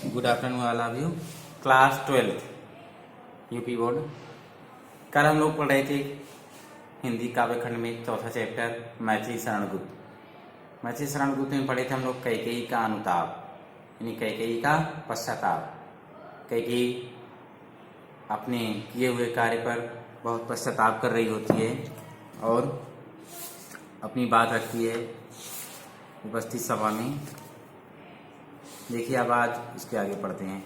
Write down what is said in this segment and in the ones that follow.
Good afternoon all of you. Class 12 UP board. कल हम लोग पढ़ रहे थे हिंदी काव्य खंड में चौथा चैप्टर मैथिली शरण गुप्त। मैथिली शरण गुप्त में पढ़े थे हम लोग कैकेयी का अनुताप, यानी कैकेयी का पश्चाताप। कैकेयी अपने किए हुए कार्य पर बहुत पश्चाताप कर रही होती है और अपनी बात रखती है उपस्थित सभा में। देखिए अब आज इसके आगे पढ़ते हैं।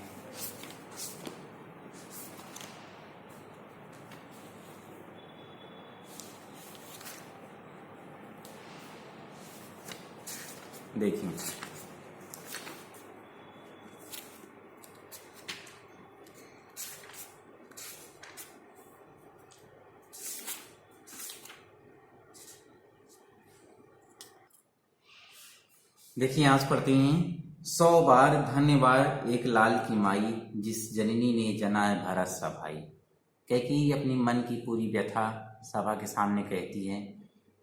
देखिए देखिए यहाँ से पढ़ते हैं। 100 बार धन्यवाद एक लाल की माई, जिस जननी ने जना है भरत सा भाई। कैकेयी अपनी मन की पूरी व्यथा सभा के सामने कहती है।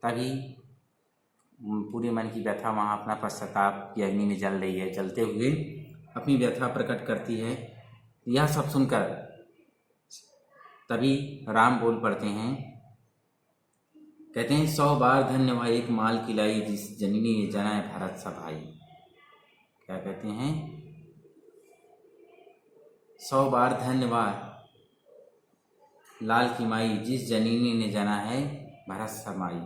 तभी पूरे मन की व्यथा वहाँ अपना पश्चाताप की अग्नि में जल रही है, जलते हुए अपनी व्यथा प्रकट करती है। यह सब सुनकर तभी राम बोल पड़ते हैं, कहते हैं 100 बार धन्यवाद एक माल की लाई, जिस जननी ने जना है भरत सा भाई। क्या कहते हैं? 100 बार धन्यवाद लाल की माई, जिस जननी ने जना है भरत सा माई।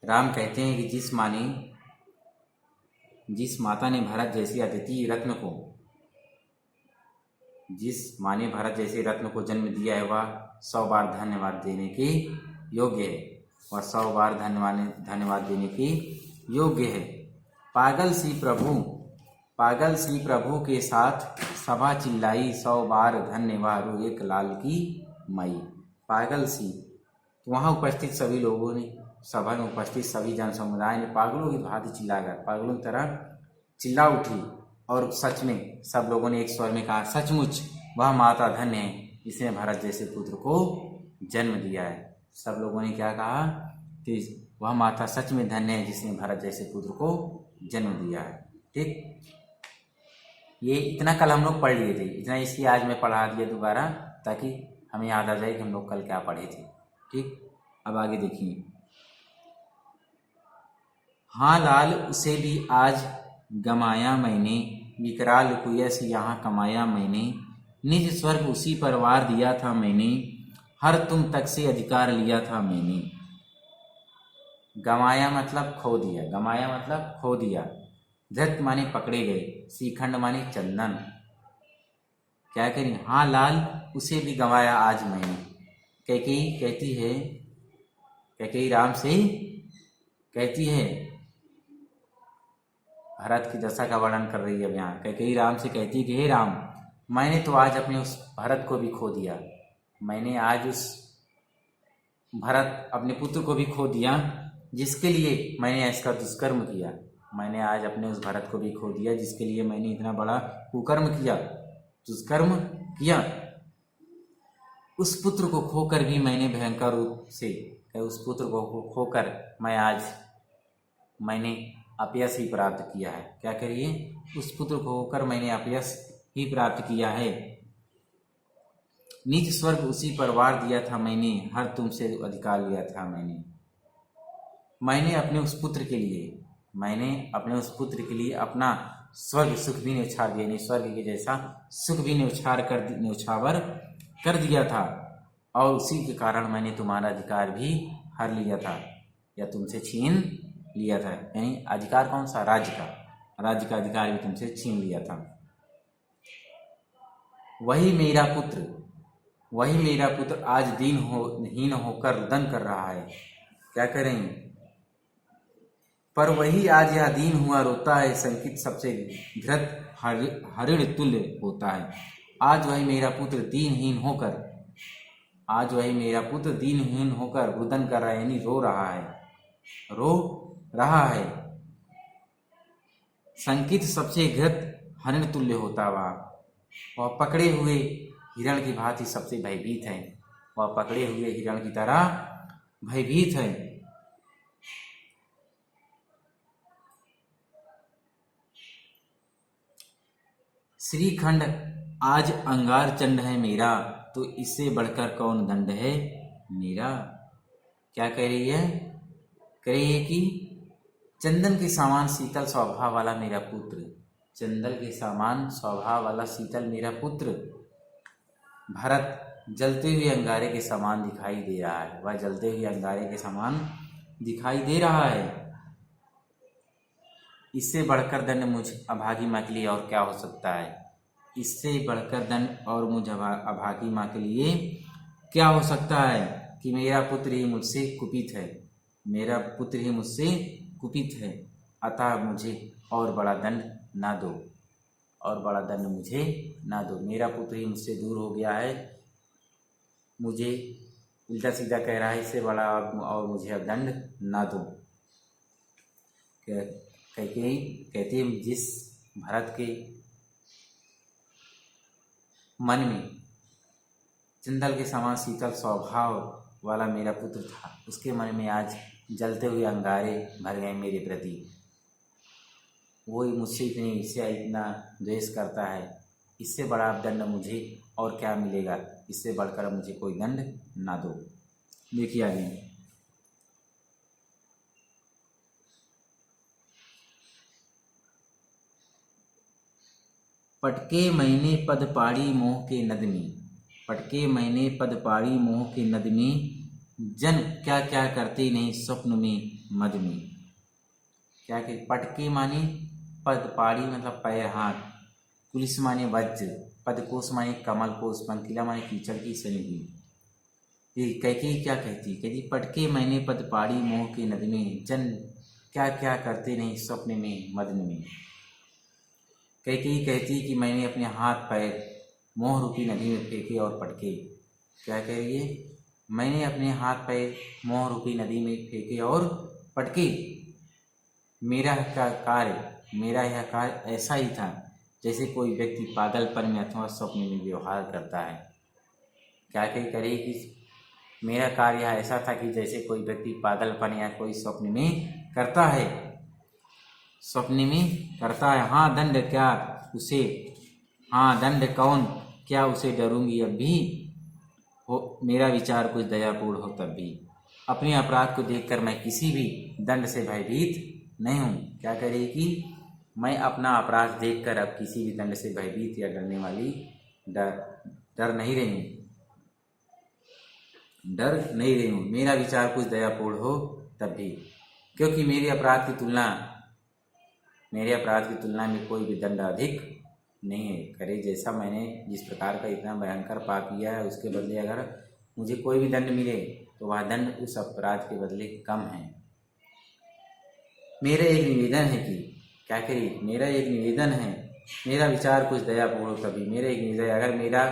राम कहते हैं कि जिस माता ने भरत जैसी अद्वितीय रत्न को, जिस माँ ने भरत जैसे रत्न को जन्म दिया है, वह 100 बार धन्यवाद देने के योग्य है। वह 100 बार धन्यवाद देने के योग्य है। पागल सी प्रभु के साथ सभा चिल्लाई, 100 बार धन्यवाद रो एक लाल की माई। पागल सी, वहाँ उपस्थित सभी लोगों ने, सभा में उपस्थित सभी जन समुदाय ने पागलों की भांति चिल्लाकर, पागलों की तरह चिल्ला उठी और सच में सब लोगों ने एक स्वर में कहा, सचमुच वह माता धन्य है जिसने भरत जैसे पुत्र को जन्म दिया है। सब लोगों ने क्या कहा कि वह माता सच में धन्य है जिसने भरत जैसे पुत्र को जन्म दिया है। ठीक, ये इतना कल हम लोग पढ़ लिए थे, इतना इसलिए आज मैं पढ़ा दिया दोबारा, ताकि हमें याद आ जाए कि हम लोग कल क्या पढ़े थे। ठीक, अब आगे देखिए। हाँ लाल उसे भी आज गमाया मैंने, विकराल कुयस यहाँ कमाया मैंने। निज स्वर्ग उसी पर वार दिया था मैंने, हर तुम तक से अधिकार लिया था मैंने। गमाया मतलब खो दिया, गमाया मतलब खो दिया। धृत माने पकड़े गए, श्रीखंड माने चंदन। क्या करें? हाँ लाल उसे भी गंवाया आज मैंने। कैकेयी कहती है, कैकेयी राम से कहती है, भरत की दशा का वर्णन कर रही है। अब यहाँ कैकेयी राम से कहती है कि हे राम, मैंने तो आज अपने उस भरत को भी खो दिया। मैंने आज उस भरत अपने पुत्र को भी खो दिया, जिसके लिए मैंने इसका दुष्कर्म किया। मैंने आज अपने उस भरत को भी खो दिया, जिसके लिए मैंने इतना बड़ा कुकर्म किया, दुष्कर्म किया। उस पुत्र को खोकर भी मैंने भयंकर रूप से, उस पुत्र को खोकर मैंने अपयश ही प्राप्त किया है। क्या करिए? उस पुत्र को होकर मैंने अपयश ही प्राप्त किया है। निज स्वर्ग उसी पर वार दिया था मैंने, हर तुमसे अधिकार लिया था मैंने। मैंने अपने उस पुत्र के लिए अपना स्वर्ग सुख भी न्यौछावर दिया, यानी स्वर्ग के जैसा सुख भी न्यौछावर कर दिया था, और उसी के कारण मैंने तुम्हारा अधिकार भी हर लिया था या तुमसे छीन लिया था। यानी अधिकार कौन सा? राज्य का अधिकार भी तुमसे छीन लिया था। वही मेरा पुत्र आज हीन होकर रुदन कर रहा है। क्या करें? पर वही आज यह दीन हुआ रोता है, संकित सबसे घृत हरिण तुल्य होता है। आज वही मेरा पुत्र दीनहीन होकर रुदन कर रहा है, यानी रो रहा है। संकित सबसे घृत हरिण तुल्य होता वह पकड़े हुए हिरण की भांति सबसे भयभीत है। वह पकड़े हुए हिरण की तरह भयभीत है। श्रीखंड आज अंगार चंड है मेरा, तो इससे बढ़कर कौन दंड है मेरा। क्या कह रही है? कह रही है कि चंदन के समान शीतल स्वभाव वाला मेरा पुत्र, चंदन के समान स्वभाव वाला शीतल मेरा पुत्र भरत जलते हुए अंगारे के समान दिखाई दे रहा है। वह जलते हुए अंगारे के समान दिखाई दे रहा है। इससे बढ़कर दंड मुझ अभागी माँ के लिए और क्या हो सकता है। इससे बढ़कर दंड और मुझ अभागी माँ के लिए क्या हो सकता है कि मेरा पुत्र ही मुझसे कुपित है, मेरा पुत्र ही मुझसे कुपित है। अतः मुझे और बड़ा दंड ना दो, और बड़ा दंड मुझे ना दो। मेरा पुत्र ही मुझसे दूर हो गया है, मुझे उल्टा सीधा कह रहा है, इससे बड़ा और मुझे अब दंड ना दो। कैकेयी कहती है जिस भरत के मन में चंदन के समान शीतल स्वभाव वाला मेरा पुत्र था, उसके मन में आज जलते हुए अंगारे भर गए मेरे प्रति। वही मुझसे इतना द्वेष करता है। इससे बड़ा दंड मुझे और क्या मिलेगा। इससे बढ़कर मुझे कोई दंड ना दो। देखिए आगे, पटके मैंने पद पाड़ी मोह के नद में, पटके मैंने पद पाड़ी मोह के नद में, जन क्या क्या करते नहीं स्वप्न में मद में। क्या कि पटके माने पद, पाड़ी मतलब पैर हाथ, पुलिस माने वज्र, पदकोश माने कमल कोश, पंकिला माने कीचड़ की सनी हुई। ये कैकेयी क्या कहती? कहती पटके मैंने पद पाड़ी मोह के नद में, जन क्या क्या करते नहीं स्वप्न में मदन में। कैकेयी कहती कि मैंने अपने हाथ पैर मोह रूपी नदी में फेंके और पटके। क्या कह रही है? मैंने अपने हाथ पैर मोह रूपी नदी में फेंके और पटके। मेरा यह कार्य ऐसा ही था जैसे कोई व्यक्ति पागलपन में अथवा स्वप्न में व्यवहार करता है। क्या करे कि मेरा कार्य ऐसा था कि जैसे कोई व्यक्ति पागलपन या कोई स्वप्न में करता है, स्वप्न में करता है। हाँ दंड क्या उसे, हाँ दंड कौन, क्या उसे डरूंगी अब भी हो, मेरा विचार कुछ दयापूर्ण हो तब भी। अपने अपराध को देखकर मैं किसी भी दंड से भयभीत नहीं हूँ। क्या करेगी कि मैं अपना अपराध देखकर अब किसी भी दंड से भयभीत या डरने वाली डर नहीं रही हूँ, डर नहीं रही हूँ। मेरा विचार कुछ दयापूर्ण हो तब भी, क्योंकि मेरे अपराध की तुलना में कोई भी दंड अधिक नहीं है। करे जैसा मैंने जिस प्रकार का इतना भयंकर पाप किया है, उसके बदले अगर मुझे कोई भी दंड मिले तो वह दंड उस अपराध के बदले कम है। मेरा एक निवेदन है कि क्या करिए, मेरा एक निवेदन है, मेरा विचार कुछ दयापूर्ण हो तभी। मेरा एक निवेदन, अगर मेरा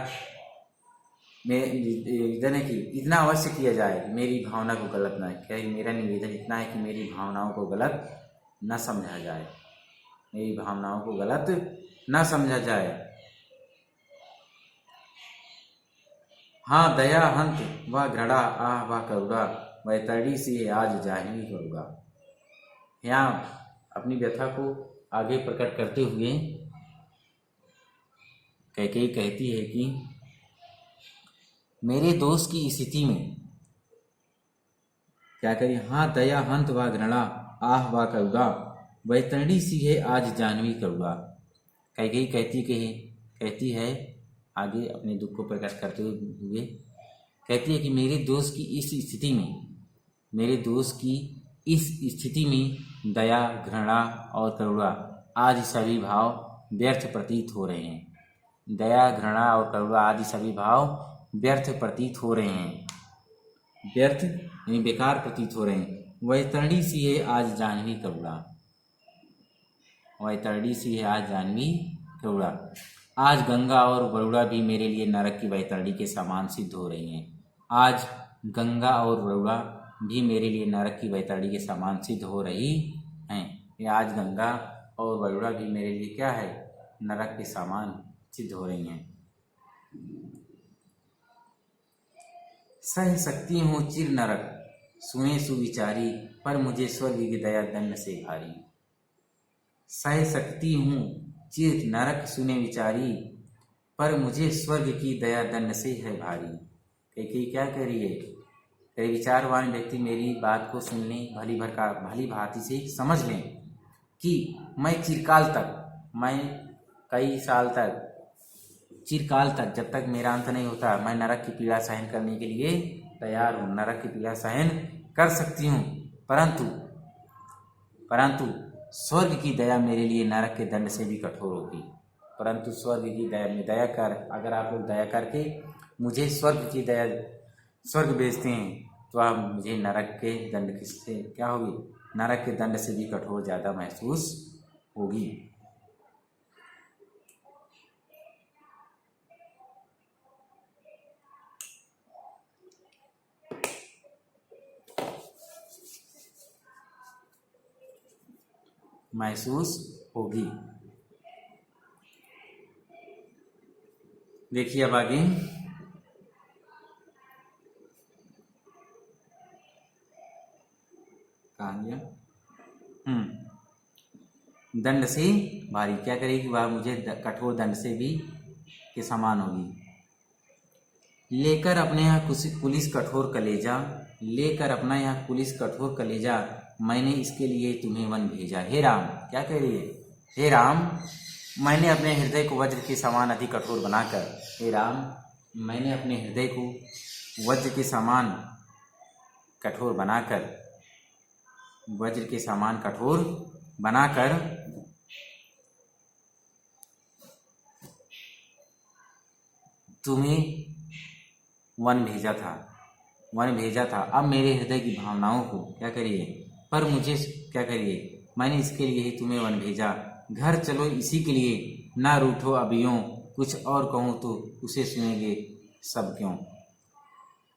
निवेदन है कि इतना अवश्य किया जाए मेरी भावना को गलत ना, क्या मेरा निवेदन इतना है कि मेरी भावनाओं को गलत न समझा जाए, मेरी भावनाओं को गलत न समझा जाए। हाँ दया हंत वह घृणा, आह वह करुणा, वैतरणी सी आज जाह्नवी करुणा। यहाँ अपनी व्यथा को आगे प्रकट करते हुए कैकेयी कहती है कि मेरे दोस्त की स्थिति में क्या करी, हाँ दया हंत व घृणा, आह व करुणा, वैतरणी सी है आज जाह्नवी करुणा। कैकेयी कहती है आगे अपने दुख को प्रकट करते हुए कहती है कि मेरे दोस्त की इस स्थिति में दया, घृणा और करुणा आदि सभी भाव व्यर्थ प्रतीत हो रहे हैं। दया, घृणा और करुणा आदि सभी भाव व्यर्थ प्रतीत हो रहे हैं, व्यर्थ यानी बेकार प्रतीत हो रहे हैं। वैतरणी सी है आज जाह्नवी करुणा, वैतरणी सी है आज जाह्नवी करुणा। आज गंगा और वरुणा भी मेरे लिए नरक की वैतरणी के समान सिद्ध हो रही हैं। आज गंगा और वरुणा भी मेरे लिए नरक की वैतरणी के समान सिद्ध हो रही हैं। ये आज गंगा और वरुणा भी मेरे लिए क्या है, नरक के समान सिद्ध हो रही हैं। सह सकती हूँ चिर नरक सुने सुविचारी, पर मुझे स्वर्ग की दया दंड से भारी। सह सकती हूँ चित नरक सुने विचारी, पर मुझे स्वर्ग की दया दंड से है भारी। कैकेयी क्या कह रही है? कई विचारवान व्यक्ति मेरी बात को सुन लें, भली भांति से समझ लें कि मैं चिरकाल तक, मैं कई साल तक, चिरकाल तक, जब तक मेरा अंत नहीं होता, मैं नरक की पीड़ा सहन करने के लिए तैयार हूँ, नरक की पीड़ा सहन कर सकती हूँ। परंतु स्वर्ग की दया मेरे लिए नरक के दंड से भी कठोर होगी। परंतु स्वर्ग की दया में दया कर, अगर आप लोग दया करके मुझे स्वर्ग भेजते हैं, तो आप मुझे नरक के दंड से क्या होगी? नरक के दंड से भी कठोर ज़्यादा महसूस होगी। देखिए अब आगे, कहानियाँ दंड से भारी क्या करेगी? वह मुझे कठोर दंड से भी के समान होगी। लेकर अपने यहाँ पुलिस कठोर कलेजा, मैंने इसके लिए तुम्हें वन भेजा। हे राम, क्या कह रही है? हे राम, मैंने अपने हृदय को वज्र के समान अति कठोर बनाकर, हे राम, मैंने अपने हृदय को वज्र के समान कठोर बनाकर तुम्हें वन भेजा था। अब मेरे हृदय की भावनाओं को क्या करिए? पर मुझे क्या करिए? मैंने इसके लिए ही तुम्हें वन भेजा। घर चलो इसी के लिए, ना रूठो अभियों, कुछ और कहूँ तो उसे सुनेंगे सब क्यों।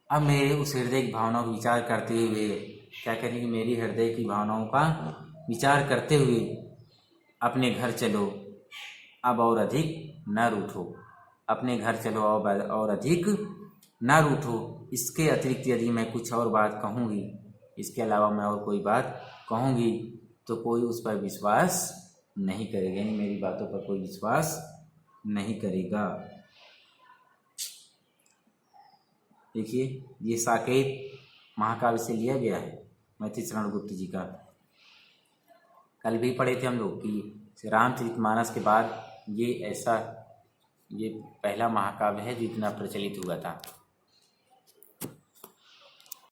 अब मेरे उस हृदय की भावनाओं को विचार करते हुए क्या करेंगे? मेरी हृदय की भावनाओं का विचार करते हुए अपने घर चलो, अब और अधिक न रूठो। अपने घर चलो और अधिक न रूठो। इसके अतिरिक्त यदि मैं कुछ और बात कहूँगी, इसके अलावा मैं और कोई बात कहूँगी, तो कोई उस पर विश्वास नहीं करेगा, यानी मेरी बातों पर कोई विश्वास नहीं करेगा। देखिए, ये साकेत महाकाव्य से लिया गया है, मैथिलीशरण गुप्त जी का। कल भी पढ़े थे हम लोग कि रामचरितमानस के बाद ये पहला महाकाव्य है जो इतना प्रचलित हुआ था।